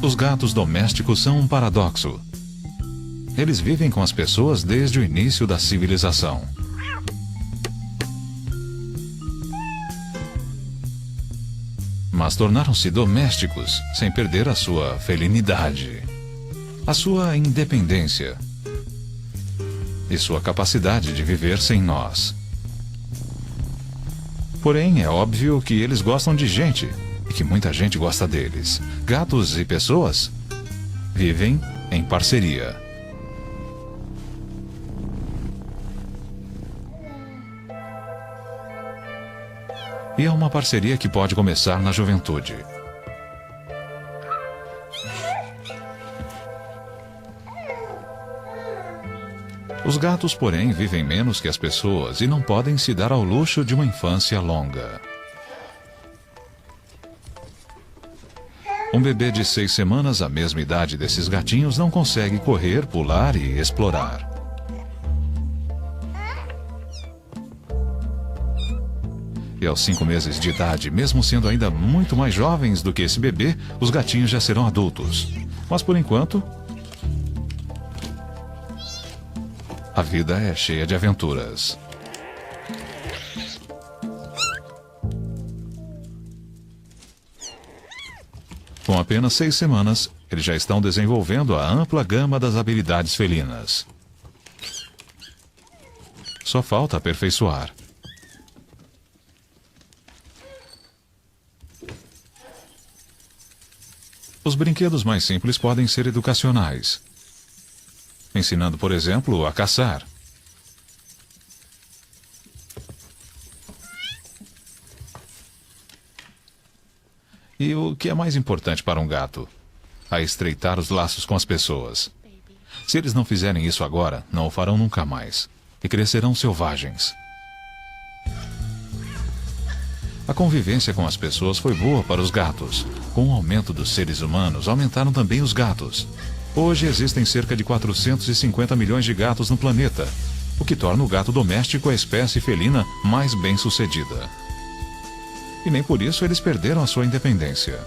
Os gatos domésticos são um paradoxo. Eles vivem com as pessoas desde o início da civilização. Mas tornaram-se domésticos sem perder a sua felinidade, a sua independência e sua capacidade de viver sem nós. Porém, é óbvio que eles gostam de gente e que muita gente gosta deles. Gatos e pessoas vivem em parceria. E é uma parceria que pode começar na juventude. Os gatos, porém, vivem menos que as pessoas e não podem se dar ao luxo de uma infância longa. Um bebê de 6 semanas, a mesma idade desses gatinhos, não consegue correr, pular e explorar. E aos 5 meses de idade, mesmo sendo ainda muito mais jovens do que esse bebê, os gatinhos já serão adultos. Mas por enquanto, a vida é cheia de aventuras. Com apenas 6 semanas, eles já estão desenvolvendo a ampla gama das habilidades felinas. Só falta aperfeiçoar. Os brinquedos mais simples podem ser educacionais, ensinando, por exemplo, a caçar. E o que é mais importante para um gato? A estreitar os laços com as pessoas. Se eles não fizerem isso agora, não o farão nunca mais, e crescerão selvagens. A convivência com as pessoas foi boa para os gatos. Com o aumento dos seres humanos, aumentaram também os gatos. Hoje existem cerca de 450 milhões de gatos no planeta, o que torna o gato doméstico a espécie felina mais bem-sucedida. E nem por isso eles perderam a sua independência.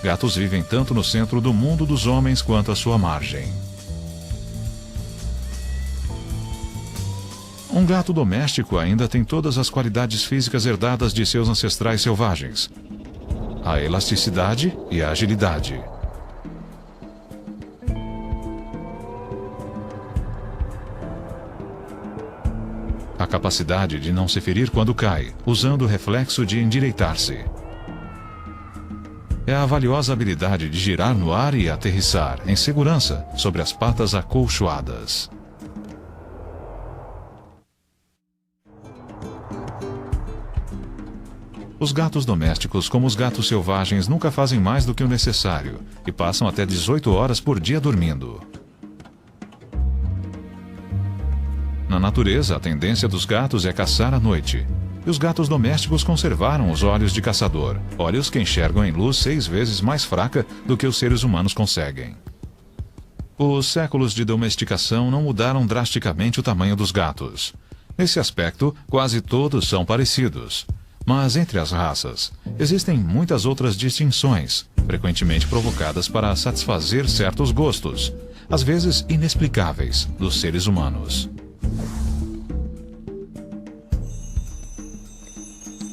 Gatos vivem tanto no centro do mundo dos homens quanto à sua margem. Um gato doméstico ainda tem todas as qualidades físicas herdadas de seus ancestrais selvagens: a elasticidade e a agilidade. A capacidade de não se ferir quando cai, usando o reflexo de endireitar-se. É a valiosa habilidade de girar no ar e aterrissar, em segurança, sobre as patas acolchoadas. Os gatos domésticos, como os gatos selvagens, nunca fazem mais do que o necessário e passam até 18 horas por dia dormindo. Na natureza, a tendência dos gatos é caçar à noite. E os gatos domésticos conservaram os olhos de caçador, olhos que enxergam em luz 6 vezes mais fraca do que os seres humanos conseguem. Os séculos de domesticação não mudaram drasticamente o tamanho dos gatos. Nesse aspecto, quase todos são parecidos. Mas entre as raças, existem muitas outras distinções, frequentemente provocadas para satisfazer certos gostos, às vezes inexplicáveis, dos seres humanos.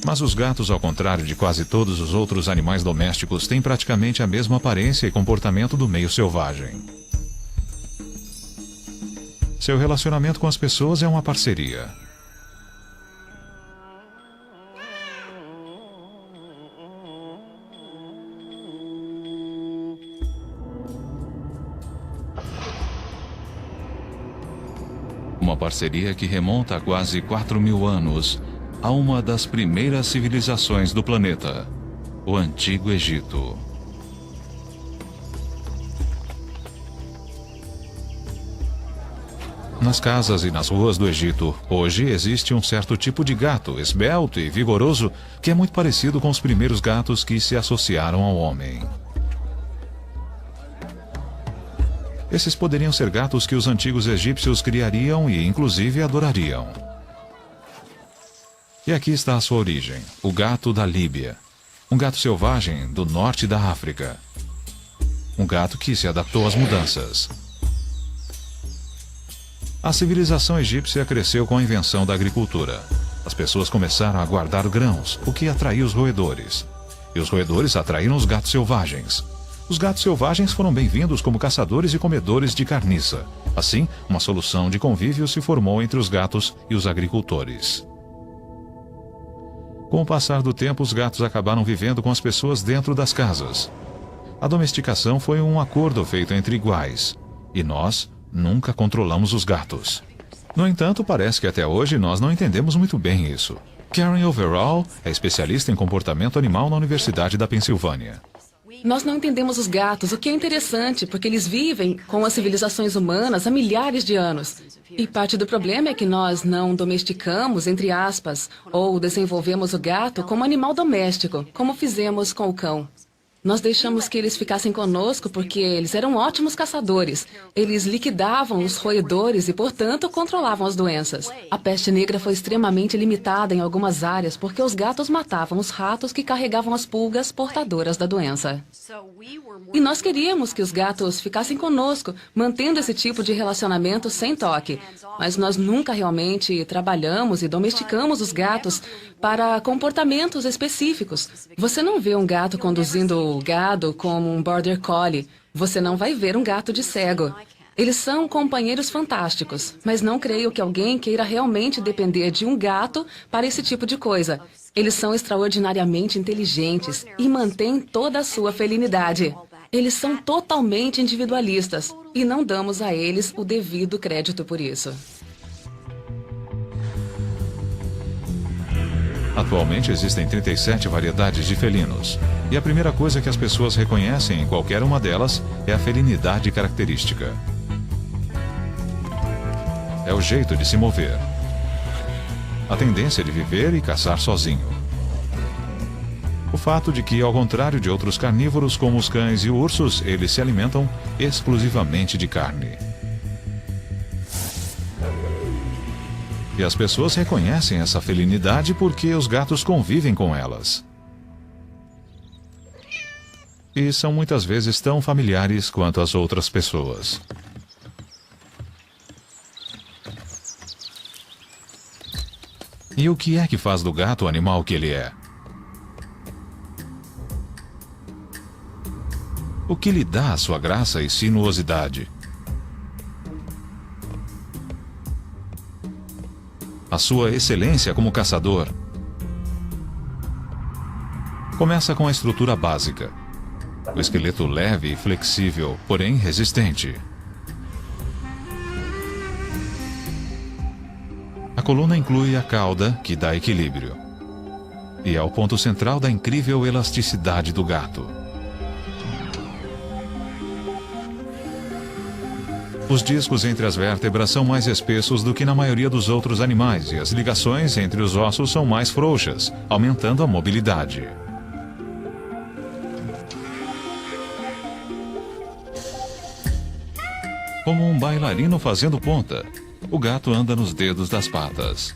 Mas os gatos, ao contrário de quase todos os outros animais domésticos, têm praticamente a mesma aparência e comportamento do meio selvagem. Seu relacionamento com as pessoas é uma parceria. Uma parceria que remonta a quase 4.000 anos, a uma das primeiras civilizações do planeta, o Antigo Egito. Nas casas e nas ruas do Egito, hoje existe um certo tipo de gato, esbelto e vigoroso, que é muito parecido com os primeiros gatos que se associaram ao homem. Esses poderiam ser gatos que os antigos egípcios criariam e, inclusive, adorariam. E aqui está a sua origem, o gato da Líbia. Um gato selvagem do norte da África. um gato que se adaptou às mudanças. A civilização egípcia cresceu com a invenção da agricultura. As pessoas começaram a guardar grãos, o que atraiu os roedores. E os roedores atraíram os gatos selvagens. Os gatos selvagens foram bem-vindos como caçadores e comedores de carniça. Assim, uma solução de convívio se formou entre os gatos e os agricultores. Com o passar do tempo, os gatos acabaram vivendo com as pessoas dentro das casas. A domesticação foi um acordo feito entre iguais. E nós nunca controlamos os gatos. No entanto, parece que até hoje nós não entendemos muito bem isso. Karen Overall é especialista em comportamento animal na Universidade da Pensilvânia. Nós não entendemos os gatos, o que é interessante, porque eles vivem com as civilizações humanas há milhares de anos. E parte do problema é que nós não domesticamos, entre aspas, ou desenvolvemos o gato como animal doméstico, como fizemos com o cão. Nós deixamos que eles ficassem conosco porque eles eram ótimos caçadores. Eles liquidavam os roedores e, portanto, controlavam as doenças. A peste negra foi extremamente limitada em algumas áreas porque os gatos matavam os ratos que carregavam as pulgas portadoras da doença. E nós queríamos que os gatos ficassem conosco, mantendo esse tipo de relacionamento sem toque. Mas nós nunca realmente trabalhamos e domesticamos os gatos para comportamentos específicos. Você não vê um gato conduzindo o gado como um border collie. Você não vai ver um gato de cego. Eles são companheiros fantásticos, mas não creio que alguém queira realmente depender de um gato para esse tipo de coisa. Eles são extraordinariamente inteligentes e mantêm toda a sua felinidade. Eles são totalmente individualistas e não damos a eles o devido crédito por isso. Atualmente existem 37 variedades de felinos. E a primeira coisa que as pessoas reconhecem em qualquer uma delas é a felinidade característica. É o jeito de se mover. A tendência de viver e caçar sozinho. O fato de que, ao contrário de outros carnívoros como os cães e ursos, eles se alimentam exclusivamente de carne. E as pessoas reconhecem essa felinidade porque os gatos convivem com elas. E são muitas vezes tão familiares quanto as outras pessoas. E o que é que faz do gato o animal que ele é? O que lhe dá a sua graça e sinuosidade? A sua excelência como caçador. Começa com a estrutura básica. O esqueleto leve e flexível, porém resistente. A coluna inclui a cauda, que dá equilíbrio. E é o ponto central da incrível elasticidade do gato. Os discos entre as vértebras são mais espessos do que na maioria dos outros animais e as ligações entre os ossos são mais frouxas, aumentando a mobilidade. Como um bailarino fazendo ponta, o gato anda nos dedos das patas.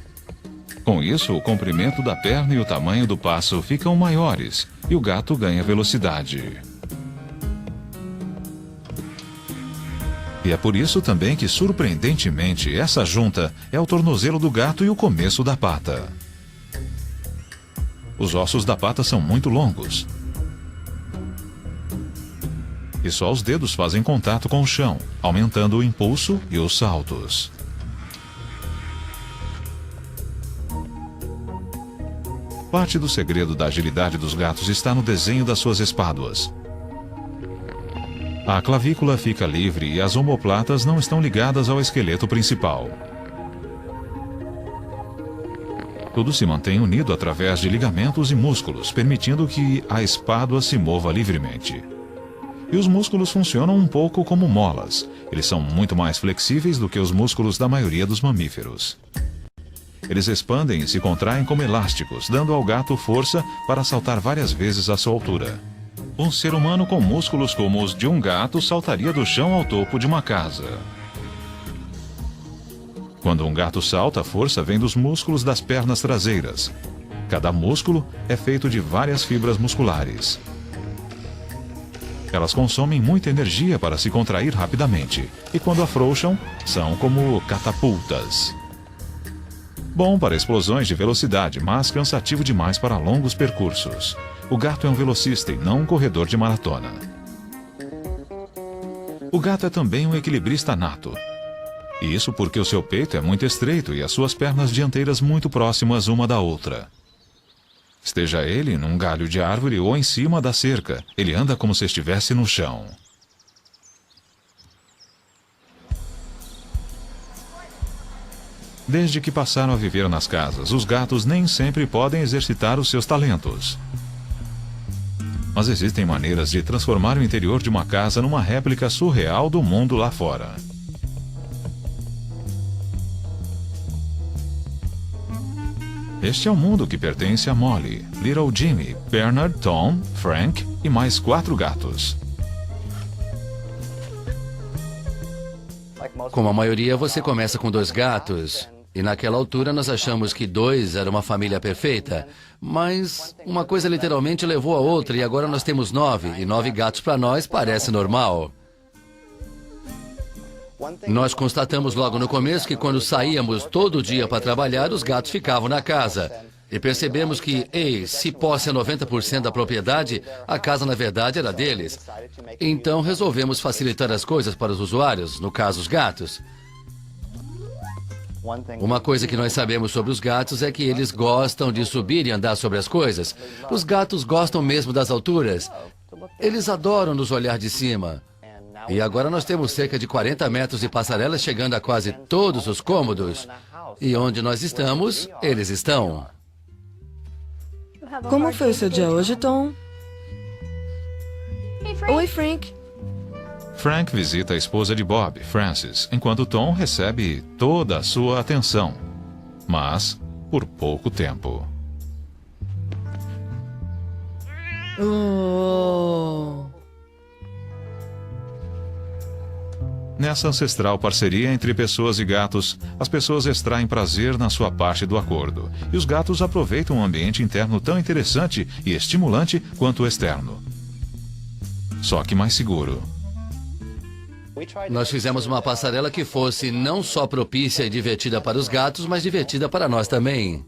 Com isso, o comprimento da perna e o tamanho do passo ficam maiores e o gato ganha velocidade. E é por isso também que, surpreendentemente, essa junta é o tornozelo do gato e o começo da pata. Os ossos da pata são muito longos. E só os dedos fazem contato com o chão, aumentando o impulso e os saltos. Parte do segredo da agilidade dos gatos está no desenho das suas espáduas. A clavícula fica livre e as omoplatas não estão ligadas ao esqueleto principal. Tudo se mantém unido através de ligamentos e músculos, permitindo que a espádua se mova livremente. E os músculos funcionam um pouco como molas. Eles são muito mais flexíveis do que os músculos da maioria dos mamíferos. Eles expandem e se contraem como elásticos, dando ao gato força para saltar várias vezes a sua altura. Um ser humano com músculos como os de um gato saltaria do chão ao topo de uma casa. Quando um gato salta, a força vem dos músculos das pernas traseiras. Cada músculo é feito de várias fibras musculares. Elas consomem muita energia para se contrair rapidamente, e quando afrouxam, são como catapultas. Bom para explosões de velocidade, mas cansativo demais para longos percursos. O gato é um velocista e não um corredor de maratona. O gato é também um equilibrista nato. Isso porque o seu peito é muito estreito e as suas pernas dianteiras muito próximas uma da outra. Esteja ele num galho de árvore ou em cima da cerca, ele anda como se estivesse no chão. Desde que passaram a viver nas casas, os gatos nem sempre podem exercitar os seus talentos. Mas existem maneiras de transformar o interior de uma casa numa réplica surreal do mundo lá fora. Este é o mundo que pertence a Molly, Little Jimmy, Bernard, Tom, Frank e mais 4 gatos. Como a maioria, você começa com 2 gatos. E naquela altura nós achamos que 2 era uma família perfeita. Mas uma coisa literalmente levou a outra e agora nós temos 9. E 9 gatos para nós parece normal. Nós constatamos logo no começo que quando saíamos todo dia para trabalhar, os gatos ficavam na casa. E percebemos que, se posse é 90% da propriedade, a casa na verdade era deles. Então resolvemos facilitar as coisas para os usuários, no caso os gatos. Uma coisa que nós sabemos sobre os gatos é que eles gostam de subir e andar sobre as coisas. Os gatos gostam mesmo das alturas. Eles adoram nos olhar de cima. E agora nós temos cerca de 40 metros de passarelas chegando a quase todos os cômodos. E onde nós estamos, eles estão. Como foi o seu dia hoje, Tom? Oi, Frank. Frank visita a esposa de Bob, Frances, enquanto Tom recebe toda a sua atenção. Mas por pouco tempo. Oh. Nessa ancestral parceria entre pessoas e gatos, as pessoas extraem prazer na sua parte do acordo, e os gatos aproveitam um ambiente interno tão interessante e estimulante quanto o externo. Só que mais seguro. Nós fizemos uma passarela que fosse não só propícia e divertida para os gatos, mas divertida para nós também.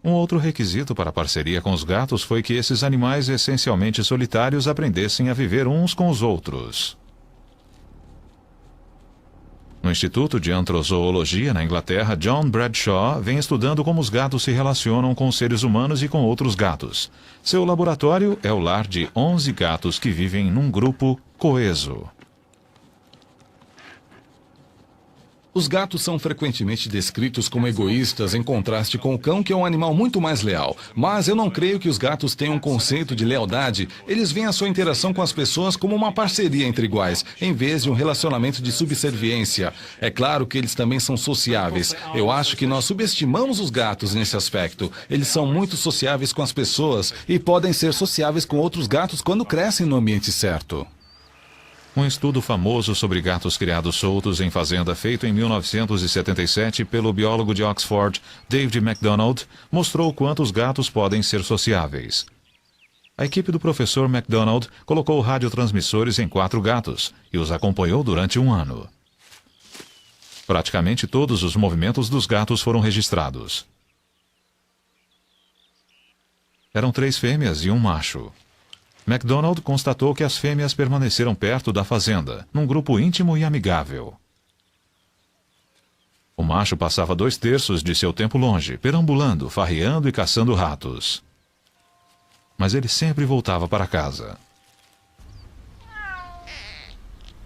Um outro requisito para a parceria com os gatos foi que esses animais essencialmente solitários aprendessem a viver uns com os outros. No Instituto de Antrozoologia, na Inglaterra, John Bradshaw vem estudando como os gatos se relacionam com os seres humanos e com outros gatos. Seu laboratório é o lar de 11 gatos que vivem num grupo coeso. Os gatos são frequentemente descritos como egoístas em contraste com o cão, que é um animal muito mais leal. Mas eu não creio que os gatos tenham um conceito de lealdade. Eles veem a sua interação com as pessoas como uma parceria entre iguais, em vez de um relacionamento de subserviência. É claro que eles também são sociáveis. Eu acho que nós subestimamos os gatos nesse aspecto. Eles são muito sociáveis com as pessoas e podem ser sociáveis com outros gatos quando crescem no ambiente certo. Um estudo famoso sobre gatos criados soltos em fazenda, feito em 1977 pelo biólogo de Oxford, David MacDonald, mostrou quanto os gatos podem ser sociáveis. A equipe do professor MacDonald colocou radiotransmissores em 4 gatos e os acompanhou durante 1 ano. Praticamente todos os movimentos dos gatos foram registrados. Eram 3 fêmeas e 1 macho. MacDonald constatou que as fêmeas permaneceram perto da fazenda, num grupo íntimo e amigável. O macho passava 2/3 de seu tempo longe, perambulando, farreando e caçando ratos. Mas ele sempre voltava para casa.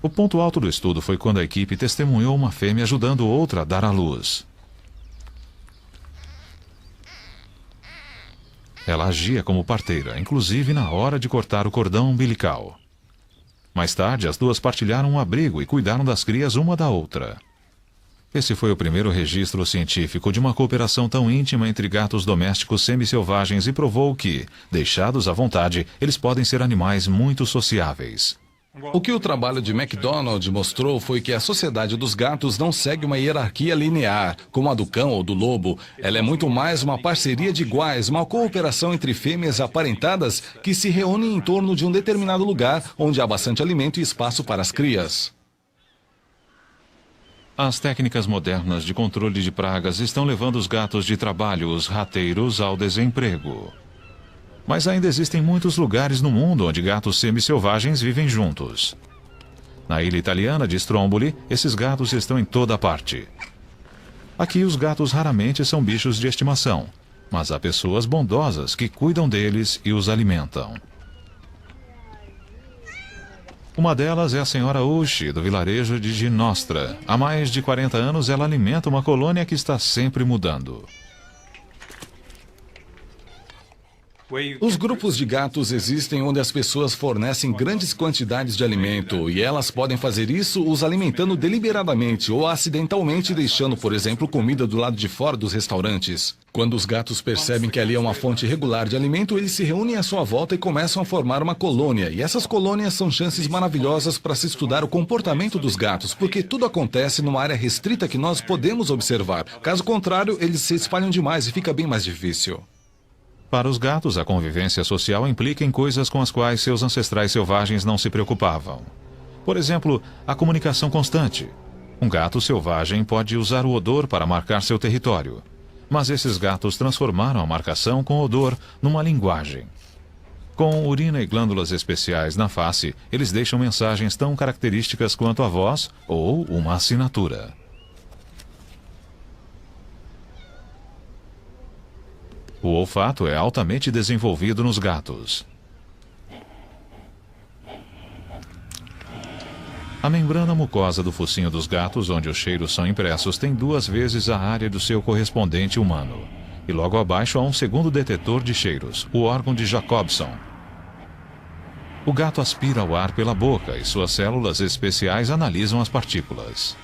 O ponto alto do estudo foi quando a equipe testemunhou uma fêmea ajudando outra a dar à luz. Ela agia como parteira, inclusive na hora de cortar o cordão umbilical. Mais tarde, as duas partilharam um abrigo e cuidaram das crias uma da outra. Esse foi o primeiro registro científico de uma cooperação tão íntima entre gatos domésticos semi-selvagens e provou que, deixados à vontade, eles podem ser animais muito sociáveis. O que o trabalho de MacDonald mostrou foi que a sociedade dos gatos não segue uma hierarquia linear, como a do cão ou do lobo. Ela é muito mais uma parceria de iguais, uma cooperação entre fêmeas aparentadas que se reúnem em torno de um determinado lugar onde há bastante alimento e espaço para as crias. As técnicas modernas de controle de pragas estão levando os gatos de trabalho, os rateiros, ao desemprego. Mas ainda existem muitos lugares no mundo onde gatos semi-selvagens vivem juntos. Na ilha italiana de Stromboli, esses gatos estão em toda parte. Aqui os gatos raramente são bichos de estimação, mas há pessoas bondosas que cuidam deles e os alimentam. Uma delas é a senhora Ushi, do vilarejo de Ginostra. Há mais de 40 anos ela alimenta uma colônia que está sempre mudando. Os grupos de gatos existem onde as pessoas fornecem grandes quantidades de alimento e elas podem fazer isso os alimentando deliberadamente ou acidentalmente deixando, por exemplo, comida do lado de fora dos restaurantes. Quando os gatos percebem que ali é uma fonte regular de alimento, eles se reúnem à sua volta e começam a formar uma colônia. E essas colônias são chances maravilhosas para se estudar o comportamento dos gatos, porque tudo acontece numa área restrita que nós podemos observar. Caso contrário, eles se espalham demais e fica bem mais difícil. Para os gatos, a convivência social implica em coisas com as quais seus ancestrais selvagens não se preocupavam. Por exemplo, a comunicação constante. Um gato selvagem pode usar o odor para marcar seu território. Mas esses gatos transformaram a marcação com odor numa linguagem. Com urina e glândulas especiais na face, eles deixam mensagens tão características quanto a voz ou uma assinatura. O olfato é altamente desenvolvido nos gatos. A membrana mucosa do focinho dos gatos, onde os cheiros são impressos, tem 2 vezes a área do seu correspondente humano. E logo abaixo há um segundo detetor de cheiros, o órgão de Jacobson. O gato aspira o ar pela boca e suas células especiais analisam as partículas.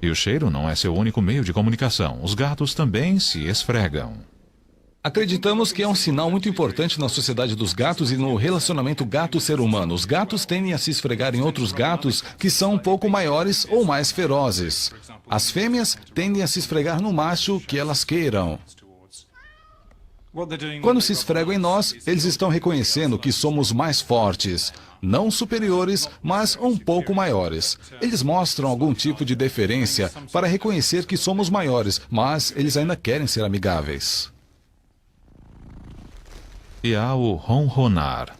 E o cheiro não é seu único meio de comunicação. Os gatos também se esfregam. Acreditamos que é um sinal muito importante na sociedade dos gatos e no relacionamento gato-ser humano. Os gatos tendem a se esfregar em outros gatos que são um pouco maiores ou mais ferozes. As fêmeas tendem a se esfregar no macho que elas queiram. Quando se esfregam em nós, eles estão reconhecendo que somos mais fortes. Não superiores, mas um pouco maiores. Eles mostram algum tipo de deferência para reconhecer que somos maiores, mas eles ainda querem ser amigáveis. E há o ronronar.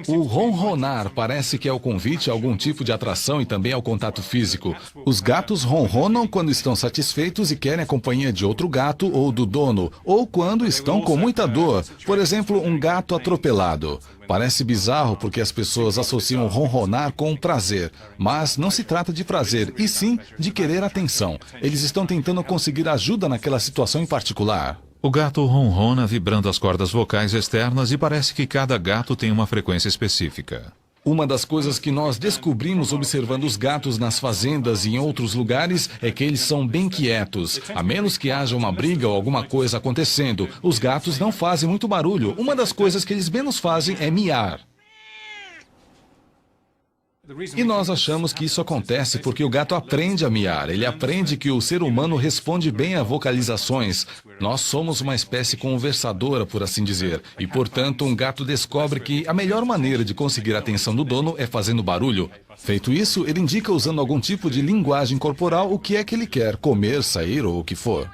O ronronar parece que é o convite a algum tipo de atração e também ao contato físico. Os gatos ronronam quando estão satisfeitos e querem a companhia de outro gato ou do dono, ou quando estão com muita dor. Por exemplo, um gato atropelado. Parece bizarro porque as pessoas associam ronronar com prazer, mas não se trata de prazer, e sim de querer atenção. Eles estão tentando conseguir ajuda naquela situação em particular. O gato ronrona vibrando as cordas vocais externas e parece que cada gato tem uma frequência específica. Uma das coisas que nós descobrimos observando os gatos nas fazendas e em outros lugares é que eles são bem quietos. A menos que haja uma briga ou alguma coisa acontecendo, os gatos não fazem muito barulho. Uma das coisas que eles menos fazem é miar. E nós achamos que isso acontece porque o gato aprende a miar. Ele aprende que o ser humano responde bem a vocalizações. Nós somos uma espécie conversadora, por assim dizer. E, portanto, um gato descobre que a melhor maneira de conseguir a atenção do dono é fazendo barulho. Feito isso, ele indica usando algum tipo de linguagem corporal o que é que ele quer, comer, sair ou o que for.